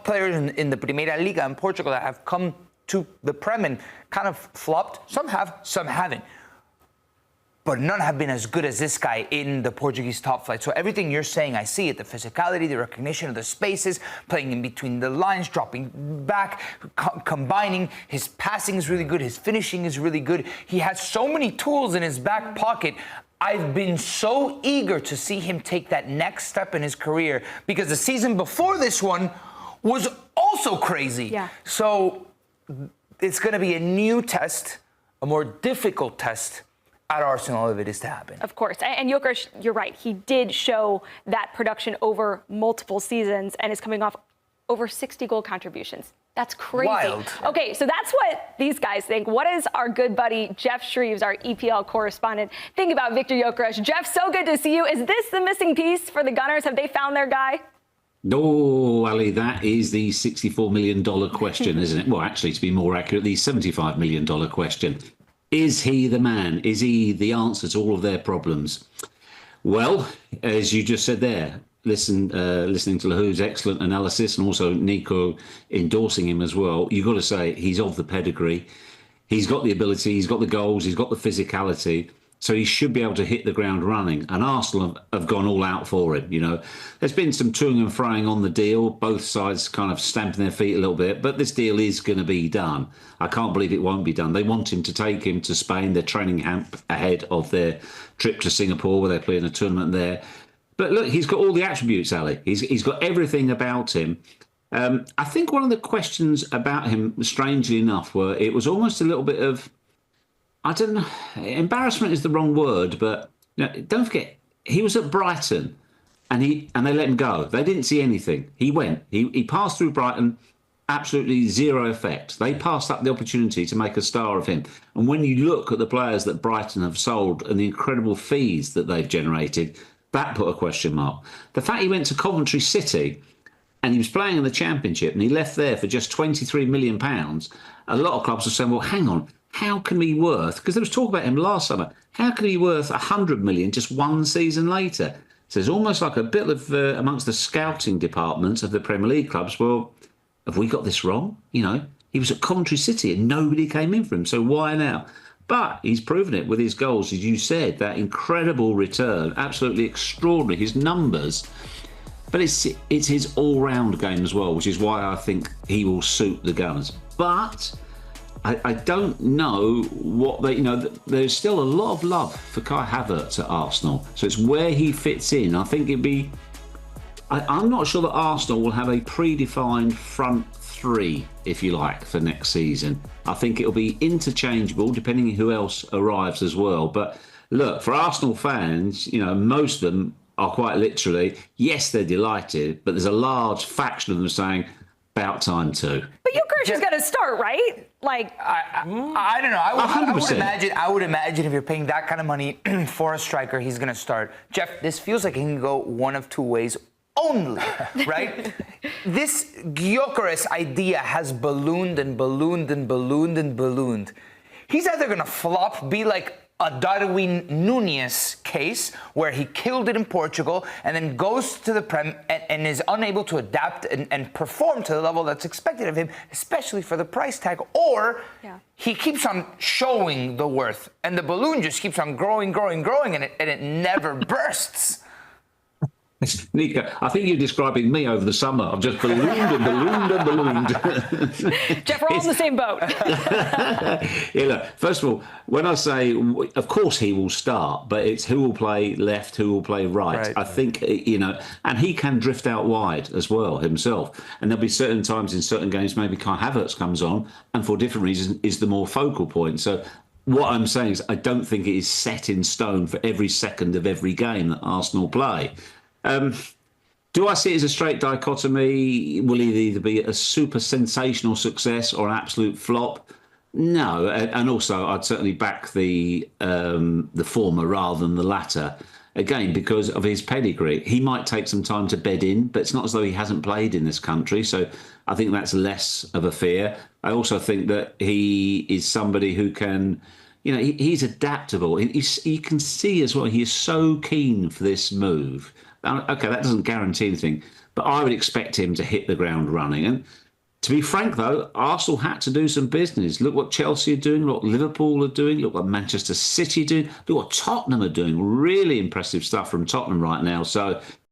top players in the Primeira Liga in Portugal that have come to the Prem and kind of flopped. Some have, some haven't. But none have been as good as this guy in the Portuguese top flight. So everything you're saying, I see it. The physicality, the recognition of the spaces, playing in between the lines, dropping back, combining. His passing is really good. His finishing is really good. He has so many tools in his back pocket. I've been so eager to see him take that next step in his career because the season before this one was also crazy. Yeah. So it's going to be a new test, a more difficult test at Arsenal if it is to happen. Of course. And Gyökeres, you're right. He did show that production over multiple seasons and is coming off over 60 goal contributions. That's crazy. Wild. Okay, so that's what these guys think. What is our good buddy Jeff Shreves, our EPL correspondent, think about Viktor Gyökeres? Jeff, so good to see you. Is this the missing piece for the Gunners? Have they found their guy? No, Ali, that is the $64 million question, isn't it? Well, actually, to be more accurate, the $75 million question. Is he the man? Is he the answer to all of their problems? Well, as you just said there, listening to Lahoud's excellent analysis and also Nico endorsing him as well, you've got to say he's of the pedigree. He's got the ability, he's got the goals, he's got the physicality. So he should be able to hit the ground running. And Arsenal have gone all out for him. You know, there's been some toing and froing on the deal, both sides kind of stamping their feet a little bit. But this deal is going to be done. I can't believe it won't be done. They want him to take him to Spain. They're training camp ahead of their trip to Singapore, where they're playing a tournament there. But look, he's got all the attributes, Ali. He's got everything about him. I think one of the questions about him, strangely enough, were it was almost a little bit of, I don't know, embarrassment is the wrong word, but you know, don't forget, he was at Brighton and they let him go. They didn't see anything. He went. He passed through Brighton, absolutely zero effect. They passed up the opportunity to make a star of him. And when you look at the players that Brighton have sold and the incredible fees that they've generated, that put a question mark. The fact he went to Coventry City and he was playing in the Championship and he left there for just £23 million, a lot of clubs are saying, well, hang on, how can he be worth, because there was talk about him last summer, how can he be worth 100 million just one season later? So it's almost like a bit of, amongst the scouting departments of the Premier League clubs, well, have we got this wrong? You know, he was at Coventry City and nobody came in for him, so why now? But he's proven it with his goals, as you said, that incredible return, absolutely extraordinary, his numbers. But it's his all-round game as well, which is why I think he will suit the Gunners. But I don't know what they, you know, there's still a lot of love for Kai Havertz at Arsenal. So it's where he fits in. I think it'd be, I'm not sure that Arsenal will have a predefined front three, if you like, for next season. I think it'll be interchangeable depending on who else arrives as well. But look, for Arsenal fans, you know, most of them are quite literally, yes, they're delighted, but there's a large faction of them saying, about time too. But Gyökeres is going to start, right? Like, I don't know. I would imagine if you're paying that kind of money for a striker, he's going to start. Jeff, this feels like he can go one of two ways only, right? This Gyökeres idea has ballooned and ballooned and ballooned and ballooned. He's either going to flop, be like a Darwin Núñez case where he killed it in Portugal and then goes to the Prem and is unable to adapt and perform to the level that's expected of him, especially for the price tag, or he keeps on showing the worth and the balloon just keeps on growing and it never bursts. Nico, I think you're describing me over the summer. I've just ballooned and ballooned and ballooned. Jeff, we're all in the same boat. Yeah, look, first of all, when I say, of course he will start, but it's who will play left, who will play right. I think, you know, and he can drift out wide as well himself. And there'll be certain times in certain games, maybe Kai Havertz comes on and for different reasons is the more focal point. So what I'm saying is I don't think it is set in stone for every second of every game that Arsenal play. Do I see it as a straight dichotomy? Will it either be a super sensational success or an absolute flop? No, and also I'd certainly back the former rather than the latter. Again, because of his pedigree, he might take some time to bed in, but it's not as though he hasn't played in this country. So I think that's less of a fear. I also think that he is somebody who can, you know, he's adaptable. You can see as well, he is so keen for this move. Okay, that doesn't guarantee anything, But I would expect him to hit the ground running. And to be frank, though, Arsenal had to do some business. Look what Chelsea are doing, look what Liverpool are doing, look what Manchester City are doing, look what Tottenham are doing. Really impressive stuff from Tottenham right now. So